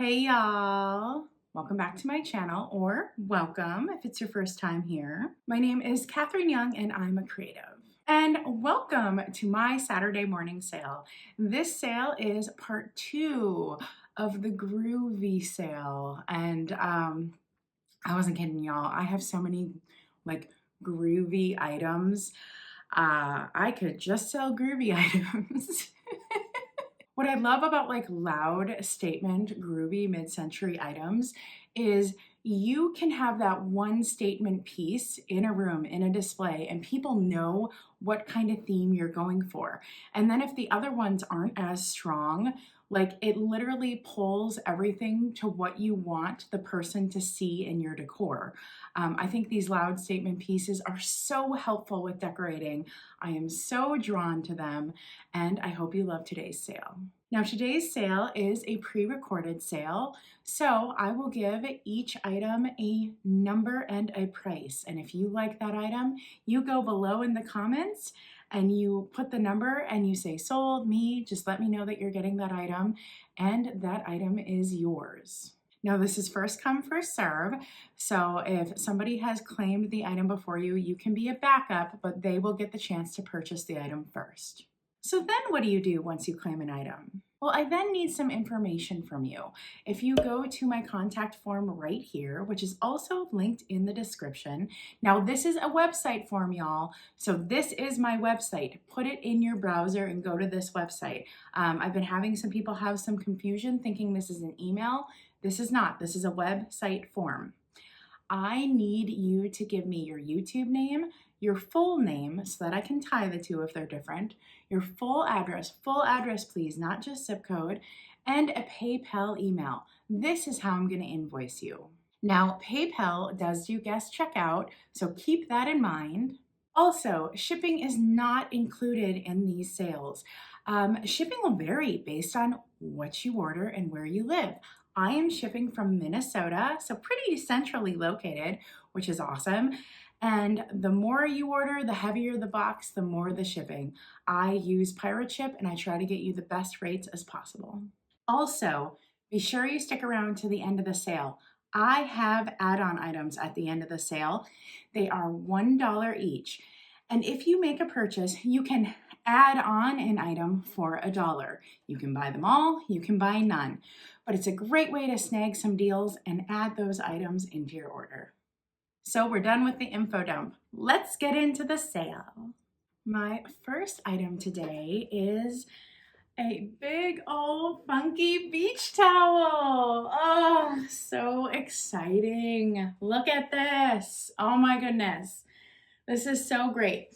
Hey y'all, welcome back to my channel, or welcome if it's your first time here. My name is Katherine Young and I'm a creative. And welcome to my Saturday morning sale. This sale is part 2 of the Groovy sale. And I wasn't kidding y'all, I have so many like groovy items. I could just sell groovy items. What I love about like loud statement, groovy mid-century items is you can have that one statement piece in a room, in a display, and people know what kind of theme you're going for. And then if the other ones aren't as strong, like it literally pulls everything to what you want the person to see in your decor. I think these loud statement pieces are so helpful with decorating. I am so drawn to them, and I hope you love today's sale. Now today's sale is a pre-recorded sale, so I will give each item a number and a price. And if you like that item, you go below in the comments and you put the number and you say sold me, just let me know that you're getting that item and that item is yours. Now this is first come, first serve. So if somebody has claimed the item before you, you can be a backup, but they will get the chance to purchase the item first. So then what do you do once you claim an item? Well, I then need some information from you. If you go to my contact form right here, which is also linked in the description. Now this is a website form, y'all. So this is my website. Put it in your browser and go to this website. I've been having some people have some confusion thinking this is an email. This is not, this is a website form. I need you to give me your YouTube name, your full name so that I can tie the two if they're different, your full address please, not just zip code, and a PayPal email. This is how I'm going to invoice you. Now, PayPal does do guest checkout, so keep that in mind. Also, shipping is not included in these sales. Shipping will vary based on what you order and where you live. I am shipping from Minnesota, so pretty centrally located, which is awesome. And the more you order, the heavier the box, the more the shipping. I use Pirate Ship and I try to get you the best rates as possible. Also, be sure you stick around to the end of the sale. I have add-on items at the end of the sale. They are $1 each. And if you make a purchase, you can add on an item for $1. You can buy them all, you can buy none. But it's a great way to snag some deals and add those items into your order. So we're done with the info dump. Let's get into the sale. My first item today is a big old funky beach towel. Oh, so exciting. Look at this. Oh my goodness. This is so great.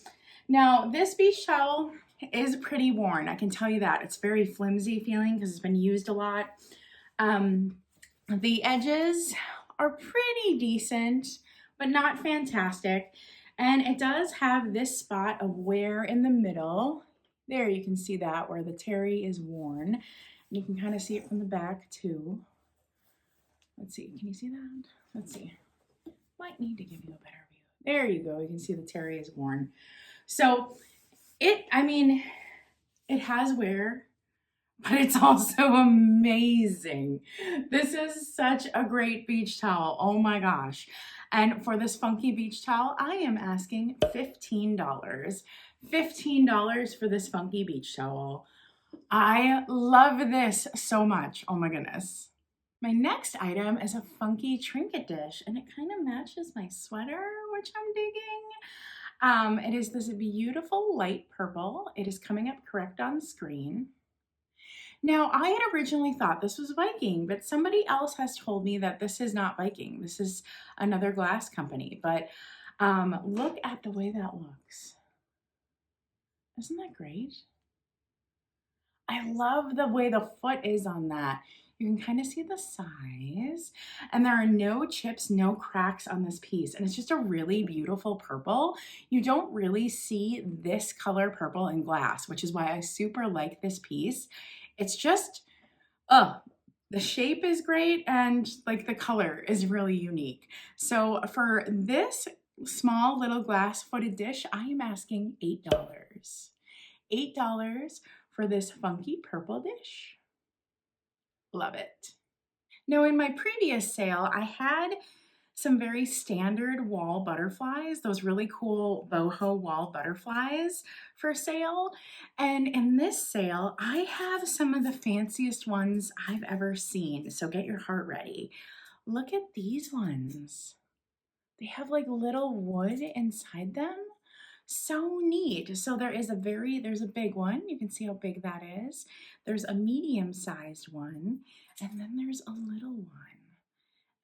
Now, this beach towel is pretty worn. I can tell you that. It's very flimsy feeling because it's been used a lot. The edges are pretty decent, but not fantastic. And it does have this spot of wear in the middle. There, you can see that where the terry is worn. You can kind of see it from the back too. Let's see, can you see that? Let's see. Might need to give you a better view. There you go, you can see the terry is worn. So it has wear, but it's also amazing. This is such a great beach towel. Oh my gosh. And for this funky beach towel, I am asking $15. $15 for this funky beach towel. I love this so much. Oh my goodness. My next item is a funky trinket dish, and it kind of matches my sweater, which I'm digging. It is this beautiful light purple. It is coming up correct on screen. Now, I had originally thought this was Viking, but somebody else has told me that this is not Viking. This is another glass company, but look at the way that looks. Isn't that great? I love the way the foot is on that. You can kind of see the size, and there are no chips, no cracks on this piece, and it's just a really beautiful purple. You don't really see this color purple in glass, which is why I super like this piece. It's just, the shape is great and like the color is really unique. So for this small little glass footed dish, I am asking $8. $8 for this funky purple dish. Love it. Now, in my previous sale, I had some very standard wall butterflies, those really cool boho wall butterflies for sale. And in this sale, I have some of the fanciest ones I've ever seen. So get your heart ready. Look at these ones. They have like little wood inside them. So neat. So there's a big one. You can see how big that is. There's a medium-sized one, and then there's a little one.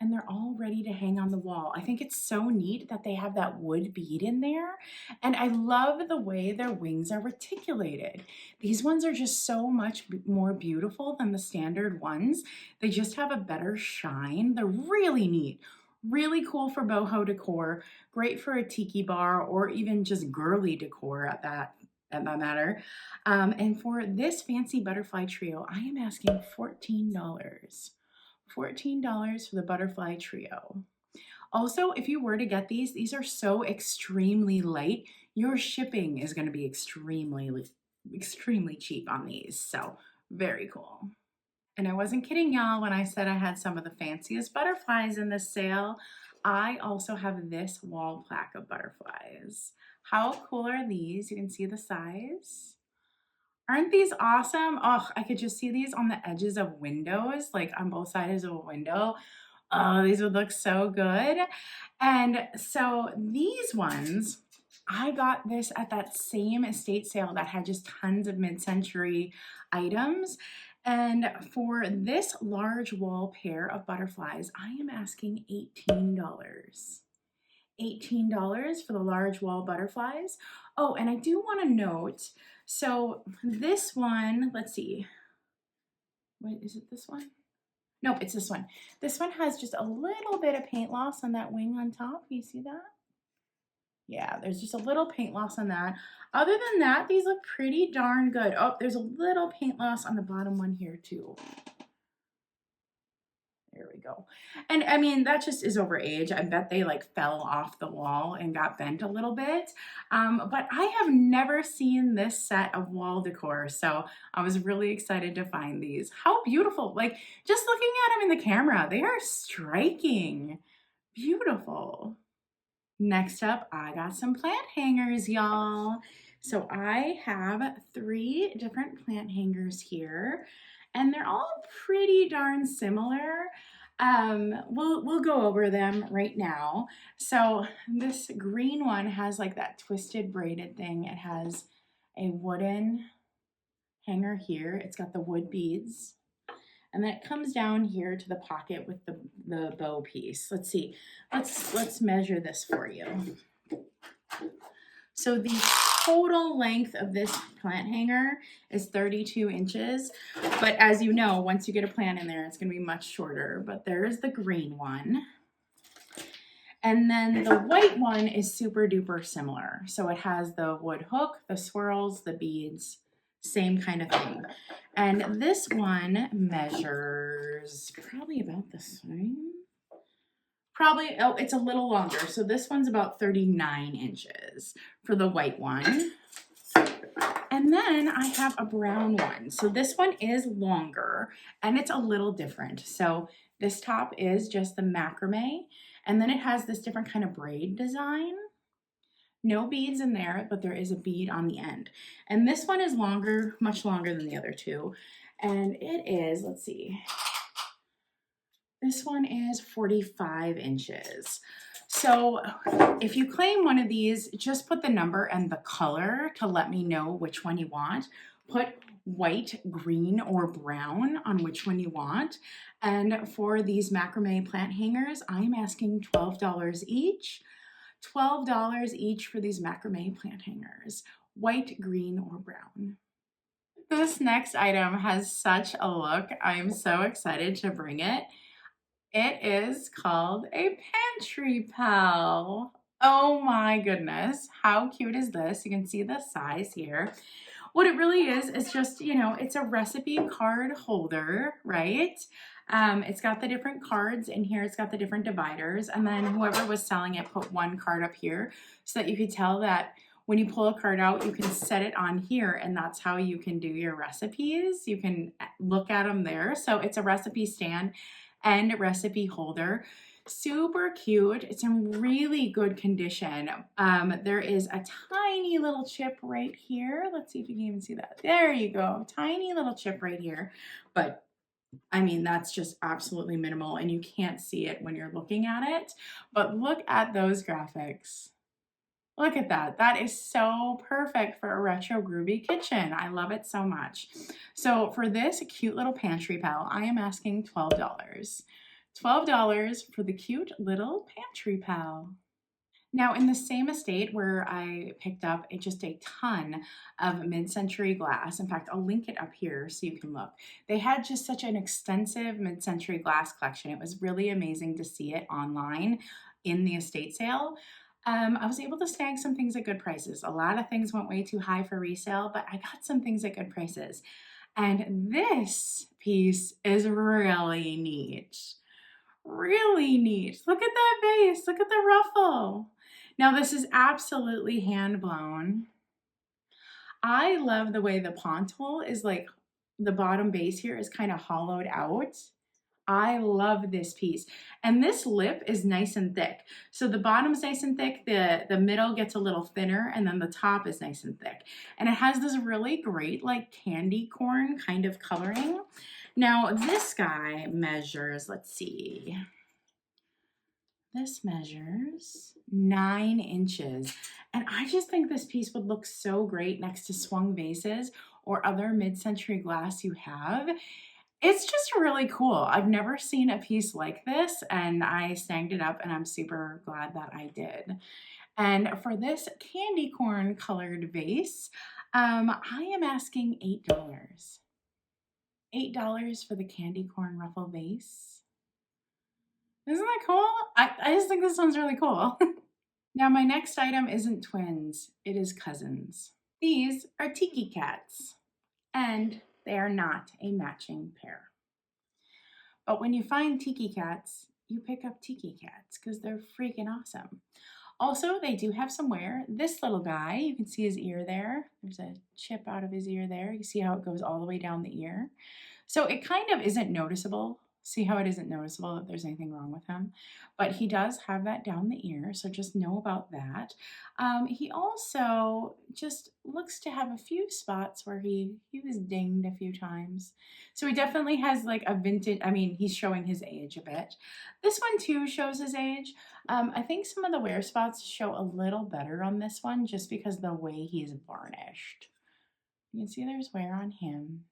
And they're all ready to hang on the wall. I think it's so neat that they have that wood bead in there. And I love the way their wings are reticulated. These ones are just so much more beautiful than the standard ones. They just have a better shine. They're really neat. Really cool for boho decor, great for a tiki bar or even just girly decor at that matter. And for this fancy butterfly trio, I am asking $14. $14 for the butterfly trio. Also, if you were to get these are so extremely light, your shipping is going to be extremely cheap on these. So very cool. And I wasn't kidding y'all when I said I had some of the fanciest butterflies in this sale. I also have this wall plaque of butterflies. How cool are these? You can see the size. Aren't these awesome? Oh, I could just see these on the edges of windows, like on both sides of a window. Oh, these would look so good. And so these ones, I got this at that same estate sale that had just tons of mid-century items. And for this large wall pair of butterflies, I am asking $18. $18 for the large wall butterflies. Oh, and I do want to note, so this one, let's see. Wait, is it this one? Nope, it's this one. This one has just a little bit of paint loss on that wing on top. You see that? Yeah, there's just a little paint loss on that. Other than that, these look pretty darn good. Oh, there's a little paint loss on the bottom one here too. There we go. And I mean, that just is over age. I bet they like fell off the wall and got bent a little bit. But I have never seen this set of wall decor. So I was really excited to find these. How beautiful. Like just looking at them in the camera, they are striking. Beautiful. Next up, I got some plant hangers, y'all. So I have 3 different plant hangers here, and they're all pretty darn similar. We'll go over them right now. So this green one has like that twisted braided thing. It has a wooden hanger here. It's got the wood beads. And then it comes down here to the pocket with the bow piece. Let's see. Let's measure this for you. So the total length of this plant hanger is 32 inches. But as you know, once you get a plant in there, it's going to be much shorter. But there's the green one. And then the white one is super duper similar. So it has the wood hook, the swirls, the beads, same kind of thing. And this one measures probably about the same. Probably, oh, it's a little longer. So this one's about 39 inches for the white one. And then I have a brown one. So this one is longer and it's a little different. So this top is just the macrame, and then it has this different kind of braid design. No beads in there, but there is a bead on the end. And this one is longer, much longer than the other two. And it is, let's see, this one is 45 inches. So if you claim one of these, just put the number and the color to let me know which one you want. Put white, green, or brown on which one you want. And for these macrame plant hangers, I'm asking $12 each. $12 each for these macrame plant hangers, white, green, or brown. This next item has such a look. I'm so excited to bring it. It is called a Pantry Pal. Oh my goodness, how cute is this? You can see the size here. What it really is just, you know, it's a recipe card holder, right? It's got the different cards in here. It's got the different dividers. And then whoever was selling it put one card up here so that you could tell that when you pull a card out, you can set it on here, and that's how you can do your recipes. You can look at them there. So it's a recipe stand. and recipe holder. Super cute. It's in really good condition. There is a tiny little chip right here. Let's see if you can even see that. There you go. Tiny little chip right here. But I mean, that's just absolutely minimal and you can't see it when you're looking at it. But look at those graphics. Look at that. That is so perfect for a retro groovy kitchen. I love it so much. So for this cute little Pantry Pal, I am asking $12. $12 for the cute little Pantry Pal. Now, in the same estate where I picked up just a ton of mid-century glass, in fact, I'll link it up here so you can look. They had just such an extensive mid-century glass collection. It was really amazing to see it online in the estate sale. I was able to snag some things at good prices. A lot of things went way too high for resale, but I got some things at good prices. And this piece is really neat. Really neat. Look at that vase. Look at the ruffle. Now this is absolutely hand blown. I love the way the pontool is like the bottom base here is kind of hollowed out. I love this piece. And this lip is nice and thick. So the bottom's nice and thick, the middle gets a little thinner, and then the top is nice and thick. And it has this really great like candy corn kind of coloring. Now this guy measures, let's see. This measures 9 inches. And I just think this piece would look so great next to swung vases or other mid-century glass you have. It's just really cool. I've never seen a piece like this and I snagged it up and I'm super glad that I did. And for this candy corn colored vase, I am asking $8. $8 for the candy corn ruffle vase. Isn't that cool? I just think this one's really cool. Now my next item isn't twins, it is cousins. These are Tiki Cats and they are not a matching pair. But when you find Tiki Cats, you pick up Tiki Cats because they're freaking awesome. Also, they do have some wear. This little guy, you can see his ear there. There's a chip out of his ear there. You see how it goes all the way down the ear. So it kind of isn't noticeable. See how it isn't noticeable that there's anything wrong with him? But he does have that down the ear, so just know about that. He also just looks to have a few spots where he was dinged a few times. So he definitely has like a vintage, I mean, he's showing his age a bit. This one too shows his age. I think some of the wear spots show a little better on this one just because the way he's varnished. You can see there's wear on him.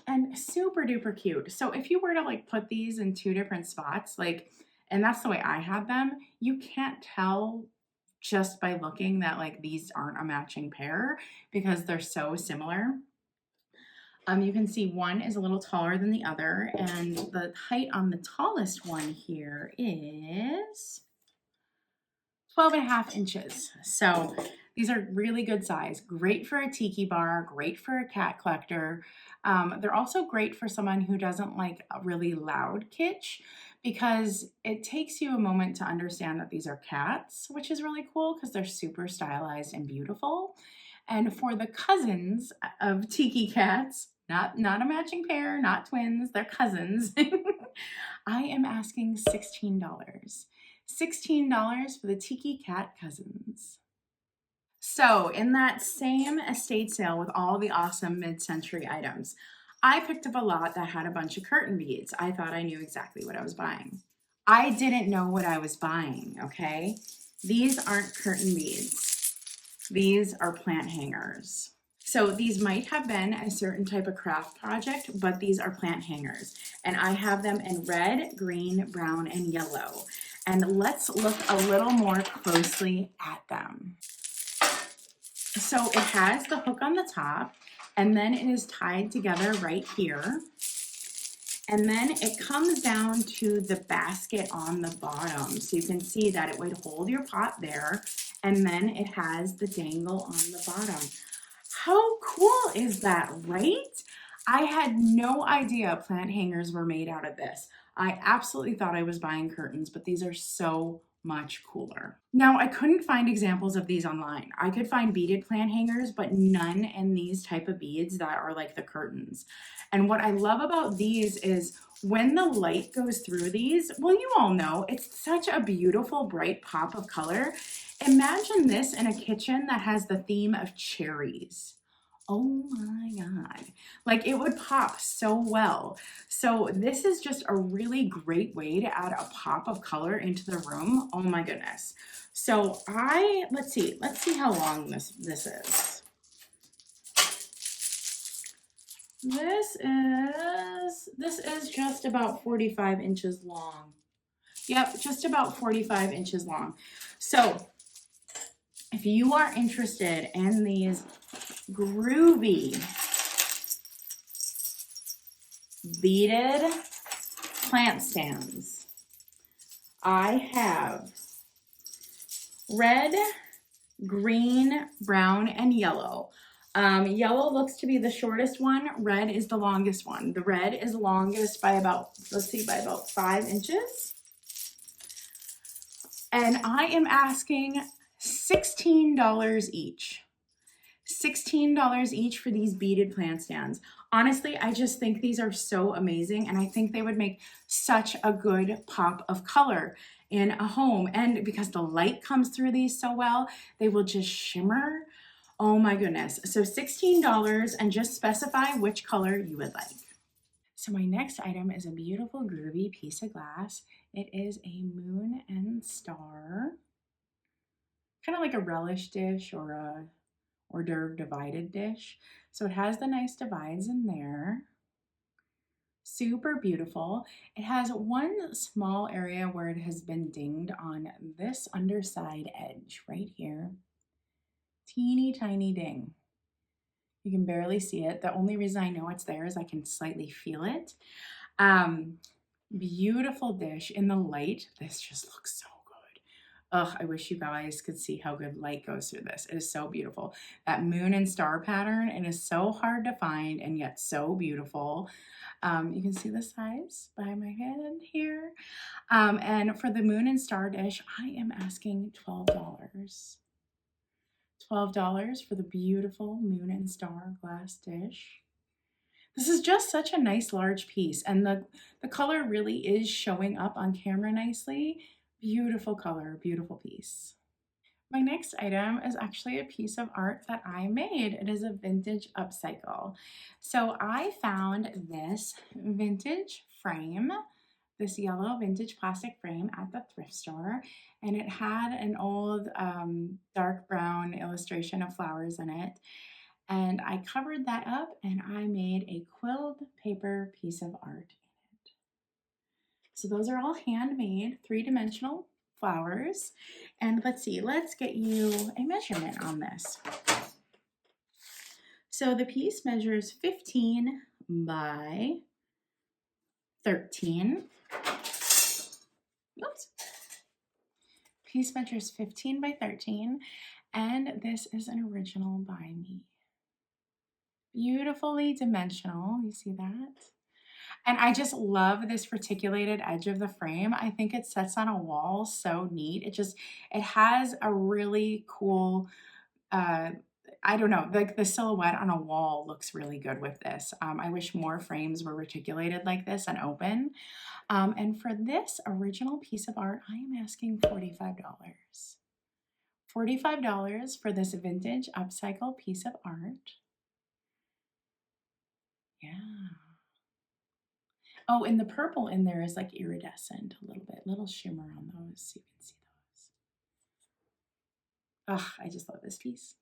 And super duper cute. So if you were to like put these in 2 different spots, like, and that's the way I had them, you can't tell just by looking that like these aren't a matching pair because they're so similar. You can see one is a little taller than the other, and the height on the tallest one here is 12.5 inches. So these are really good size, great for a tiki bar, great for a cat collector. They're also great for someone who doesn't like a really loud kitsch because it takes you a moment to understand that these are cats, which is really cool because they're super stylized and beautiful. And for the cousins of Tiki Cats, not a matching pair, not twins, they're cousins, I am asking $16. $16 for the Tiki Cat Cousins. So in that same estate sale with all the awesome mid-century items, I picked up a lot that had a bunch of curtain beads. I thought I knew exactly what I was buying. I didn't know what I was buying, okay? These aren't curtain beads. These are plant hangers. So these might have been a certain type of craft project, but these are plant hangers. And I have them in red, green, brown, and yellow. And let's look a little more closely at them. So it has the hook on the top, and then it is tied together right here. And then it comes down to the basket on the bottom. So you can see that it would hold your pot there, and then it has the dangle on the bottom. How cool is that, right? I had no idea plant hangers were made out of this. I absolutely thought I was buying curtains, but these are so much cooler. Now, I couldn't find examples of these online. I could find beaded plant hangers, but none in these type of beads that are like the curtains. And what I love about these is when the light goes through these, well, you all know, it's such a beautiful, bright pop of color. Imagine this in a kitchen that has the theme of cherries. Oh my God. Like it would pop so well. So this is just a really great way to add a pop of color into the room. Oh my goodness. So let's see how long this is. This is just about 45 inches long. Yep, just about 45 inches long. So if you are interested in these groovy beaded plant stands, I have red, green, brown, and yellow. Yellow looks to be the shortest one. Red is the longest one. The red is longest by about, by about 5 inches. And I am asking $16 each. $16 each for these beaded plant stands. Honestly, I just think these are so amazing, and I think they would make such a good pop of color in a home. And because the light comes through these so well, they will just shimmer. Oh my goodness. So $16, and just specify which color you would like. So my next item is a beautiful groovy piece of glass. It is a moon and star, kind of like a relish dish or a hors d'oeuvre divided dish. So it has the nice divides in there. Super beautiful. It has one small area where it has been dinged on this underside edge right here. Teeny tiny ding. You can barely see it. The only reason I know it's there is I can slightly feel it. Beautiful dish in the light. This just looks so good. Ugh, I wish you guys could see how good light goes through this. It is so beautiful. That moon and star pattern, it is so hard to find and yet so beautiful. You can see the size by my head here. And for the moon and star dish, I am asking $12. $12 for the beautiful moon and star glass dish. This is just such a nice large piece, and the color really is showing up on camera nicely. Beautiful color, beautiful piece. My next item is actually a piece of art that I made. It is a vintage upcycle. So I found this vintage frame, this yellow vintage plastic frame at the thrift store, and it had an old dark brown illustration of flowers in it. And I covered that up and I made a quilled paper piece of art in it. So those are all handmade, 3-dimensional flowers. And let's see, let's get you a measurement on this. So the piece measures 15 by 13. Oops. Piece measures 15 by 13, and this is an original by me. Beautifully dimensional, you see that? And I just love this reticulated edge of the frame. I think it sets on a wall so neat. It has a really cool, I don't know, like the silhouette on a wall looks really good with this. I wish more frames were reticulated like this and open. And for this original piece of art, I am asking $45. $45 for this vintage upcycle piece of art. Yeah. Oh, and the purple in there is like iridescent a little bit, little shimmer on those, so you can see those. Ugh, I just love this piece.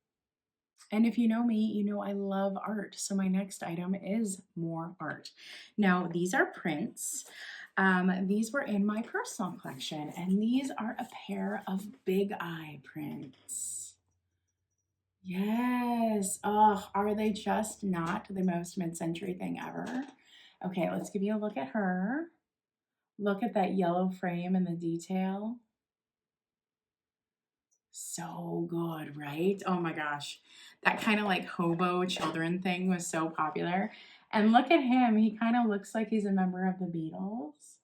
And if you know me, you know I love art. So my next item is more art. Now, these are prints. These were in my personal collection, and these are a pair of big eye prints. Yes. Oh, are they just not the most mid-century thing ever? Okay, let's give you a look at her. Look at that yellow frame and the detail. So good, right? Oh my gosh. That kind of like hobo children thing was so popular. And look at him. He kind of looks like he's a member of the Beatles.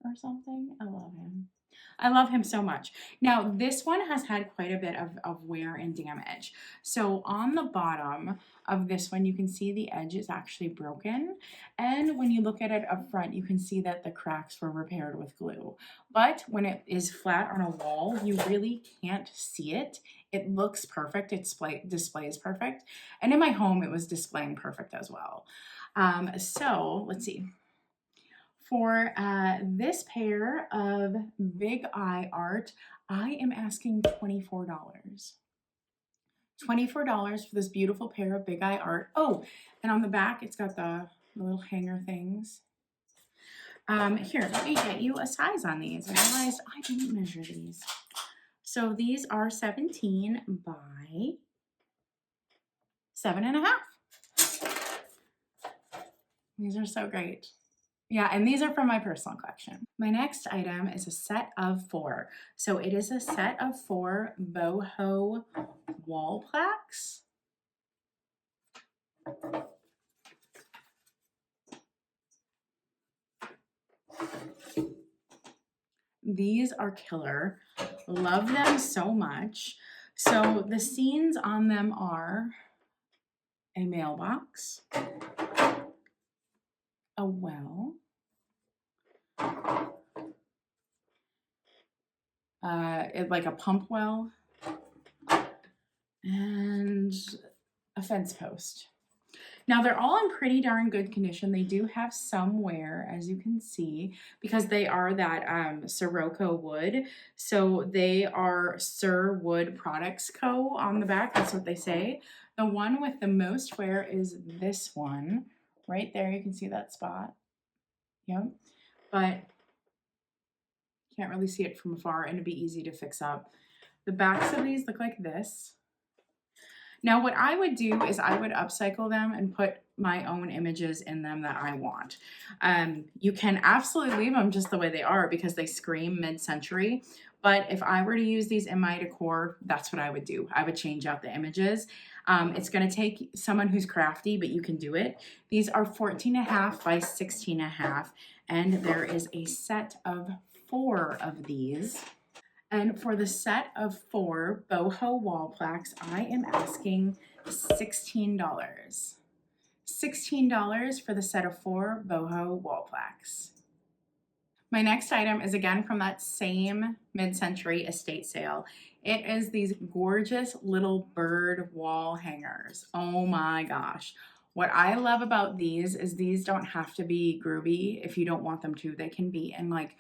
or something. I love him. I love him so much. Now, this one has had quite a bit of wear and damage. So on the bottom of this one, you can see the edge is actually broken. And when you look at it up front, you can see that the cracks were repaired with glue. But when it is flat on a wall, you really can't see it. It looks perfect. It displays perfect. And in my home, it was displaying perfect as well. So let's see. For this pair of Big Eye art, I am asking $24. $24 for this beautiful pair of Big Eye art. Oh, and on the back, it's got the little hanger things. Here, let me get you a size on these. I realized I didn't measure these. So these are 17 by 7.5. These are so great. Yeah, and these are from my personal collection. My next item is a set of 4. So it is a set of 4 Boho wall plaques. These are killer. Love them so much. So the scenes on them are a mailbox, a well, like a pump well, and a fence post. Now they're all in pretty darn good condition. They do have some wear, as you can see, because they are that Sirocco wood. So they are Sir Wood Products Co. on the back. That's what they say. The one with the most wear is this one. Right there, you can see that spot. Yep. But can't really see it from afar, and it'd be easy to fix up. The backs of these look like this. Now, what I would do is I would upcycle them and put my own images in them that I want. You can absolutely leave them just the way they are because they scream mid-century. But if I were to use these in my decor, that's what I would do. I would change out the images. It's going to take someone who's crafty, but you can do it. These are 14.5 by 16.5, and there is a set of 4 of these. And for the set of 4 Boho wall plaques, I am asking $16. $16 for the set of 4 Boho wall plaques. My next item is again from that same mid-century estate sale. It is these gorgeous little bird wall hangers. Oh my gosh. What I love about these is these don't have to be groovy if you don't want them to. They can be in like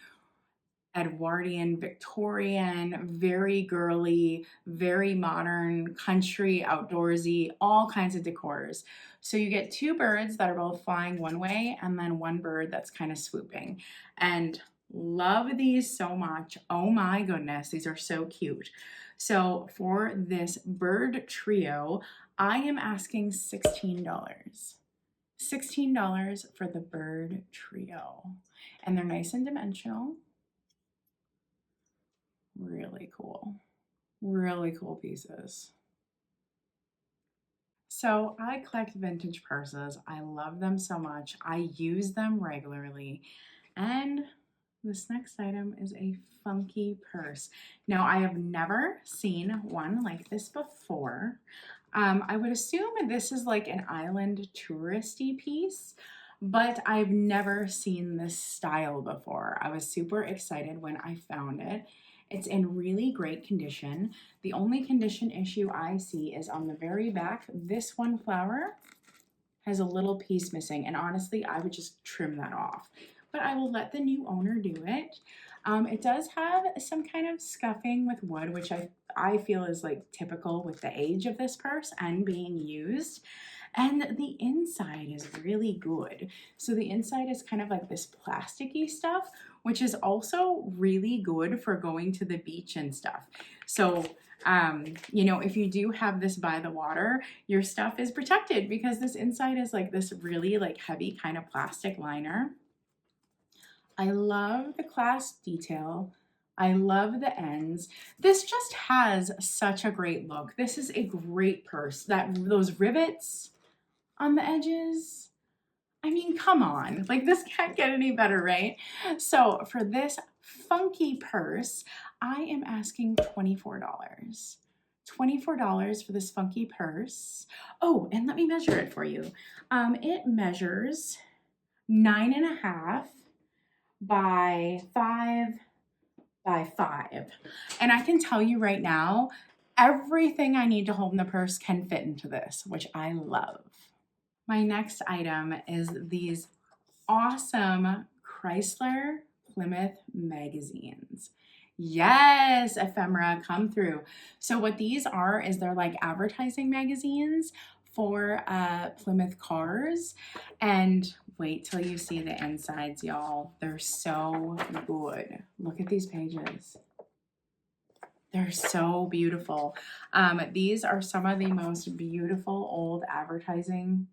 Edwardian, Victorian, very girly, very modern, country, outdoorsy, all kinds of decors. So you get 2 birds that are both flying one way and then 1 bird that's kind of swooping. And love these so much. Oh my goodness, these are so cute. So for this bird trio, I am asking $16. $16 for the bird trio. And they're nice and dimensional. Really cool. Really cool pieces. So I collect vintage purses. I love them so much. I use them regularly. And this next item is a funky purse. Now, I have never seen one like this before. I would assume this is like an island touristy piece, but I've never seen this style before. I was super excited when I found it. It's in really great condition. The only condition issue I see is on the very back. This one flower has a little piece missing, and honestly, I would just trim that off. But I will let the new owner do it. It does have some kind of scuffing with wood, which I feel is like typical with the age of this purse and being used. And the inside is really good. So the inside is kind of like this plasticky stuff, which is also really good for going to the beach and stuff. So, you know, if you do have this by the water, your stuff is protected because this inside is like this really like heavy kind of plastic liner. I love the clasp detail. I love the ends. This just has such a great look. This is a great purse. Those rivets on the edges, I mean, come on, like this can't get any better, right? So for this funky purse, I am asking $24. $24 for this funky purse. Oh, and let me measure it for you. It measures 9.5 by 5 by 5. And I can tell you right now, everything I need to hold in the purse can fit into this, which I love. My next item is these awesome Chrysler Plymouth Magazines. Yes, ephemera, come through. So what these are is they're like advertising magazines for Plymouth cars. And wait till you see the insides, y'all. They're so good. Look at these pages. They're so beautiful. These are some of the most beautiful old advertising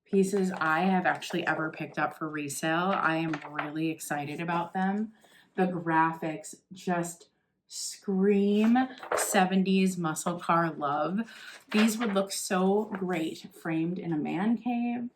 pieces I have actually ever picked up for resale. I am really excited about them. The graphics just scream 70s muscle car love. These would look so great framed in a man cave.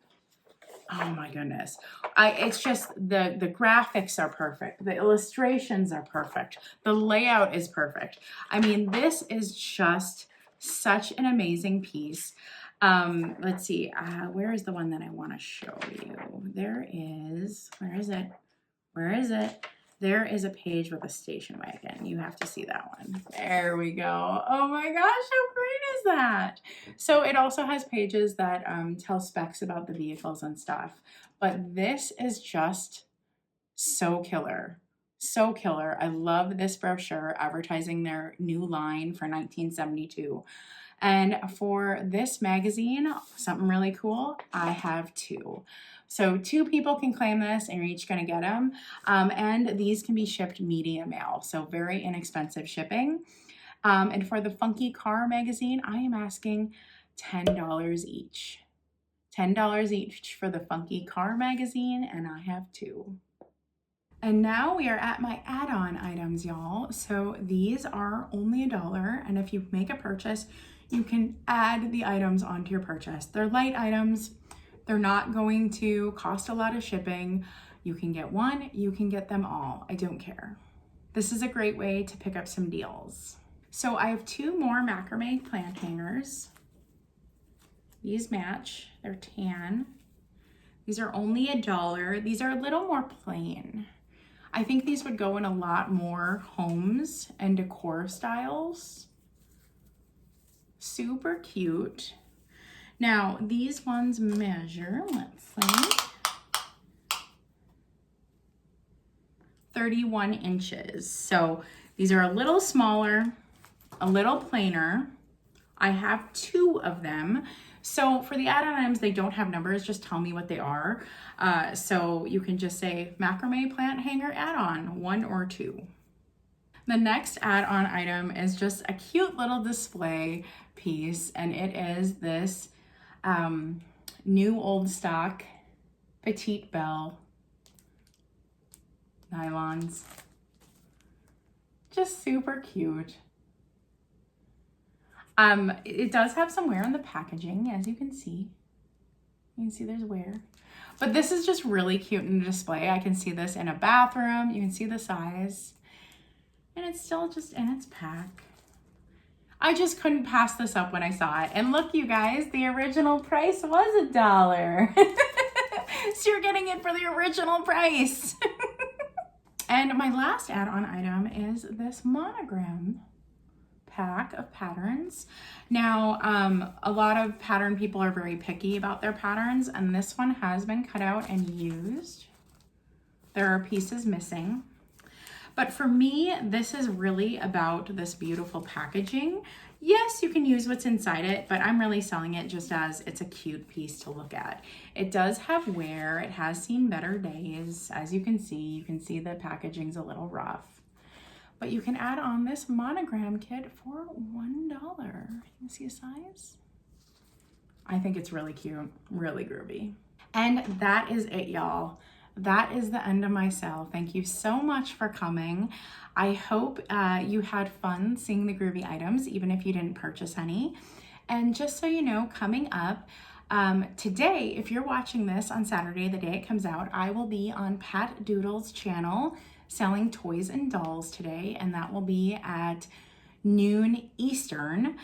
Oh my goodness. It's just the graphics are perfect. The illustrations are perfect. The layout is perfect. I mean, this is just such an amazing piece. Let's see, where is the one that I want to show you? There is, where is it? Where is it? There is a page with a station wagon. You have to see that one. There we go. Oh my gosh, how great is that? So it also has pages that tell specs about the vehicles and stuff. But this is just so killer. So killer. I love this brochure advertising their new line for 1972. And for this magazine, something really cool, I have 2. So 2 people can claim this and you're each going to get them. And these can be shipped media mail, so very inexpensive shipping. And for the Funky Car magazine, I am asking $10 each. $10 each for the Funky Car magazine, and I have 2. And now we are at my add-on items, y'all. So these are only $1, and if you make a purchase, you can add the items onto your purchase. They're light items. They're not going to cost a lot of shipping. You can get one, you can get them all. I don't care. This is a great way to pick up some deals. So I have 2 more Macramé Plant Hangers. These match, they're tan. These are only $1. These are a little more plain. I think these would go in a lot more homes and decor styles. Super cute. Now, these ones measure, let's see, 31 inches. So these are a little smaller, a little plainer. I have 2 of them. So for the add-on items, they don't have numbers, just tell me what they are. So you can just say Macramé Plant Hanger add-on, 1 or 2. The next add-on item is just a cute little display piece, and it is this new old stock petite belle nylons. Just super cute. It does have some wear on the packaging, as you can see. You can see there's wear. But this is just really cute in the display. I can see this in a bathroom. You can see the size. And it's still just in its pack. I just couldn't pass this up when I saw it. And look, you guys, the original price was $1. So you're getting it for the original price. And my last add-on item is this monogram pack of patterns. Now, a lot of pattern people are very picky about their patterns, and this one has been cut out and used. There are pieces missing. But for me, this is really about this beautiful packaging. Yes, you can use what's inside it, but I'm really selling it just as it's a cute piece to look at. It does have wear. It has seen better days. As you can see the packaging's a little rough. But you can add on this monogram kit for $1. You see a size? I think it's really cute, really groovy. And that is it, y'all. That is the end of my sale. Thank you so much for coming. I hope you had fun seeing the groovy items, even if you didn't purchase any. And just so you know, coming up, Today, if you're watching this on Saturday, the day it comes out, I will be on Pat Doodle's channel selling toys and dolls today, and that will be at noon Eastern,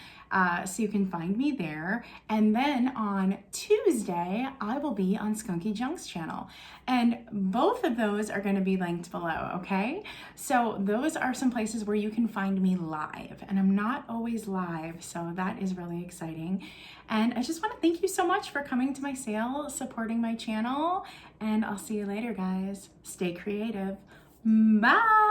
so you can find me there. And then on Tuesday, I will be on Skunky Junk's channel, and both of those are going to be linked below, okay? So those are some places where you can find me live, and I'm not always live, so that is really exciting. And I just want to thank you so much for coming to my sale, supporting my channel, and I'll see you later, guys. Stay creative. Bye!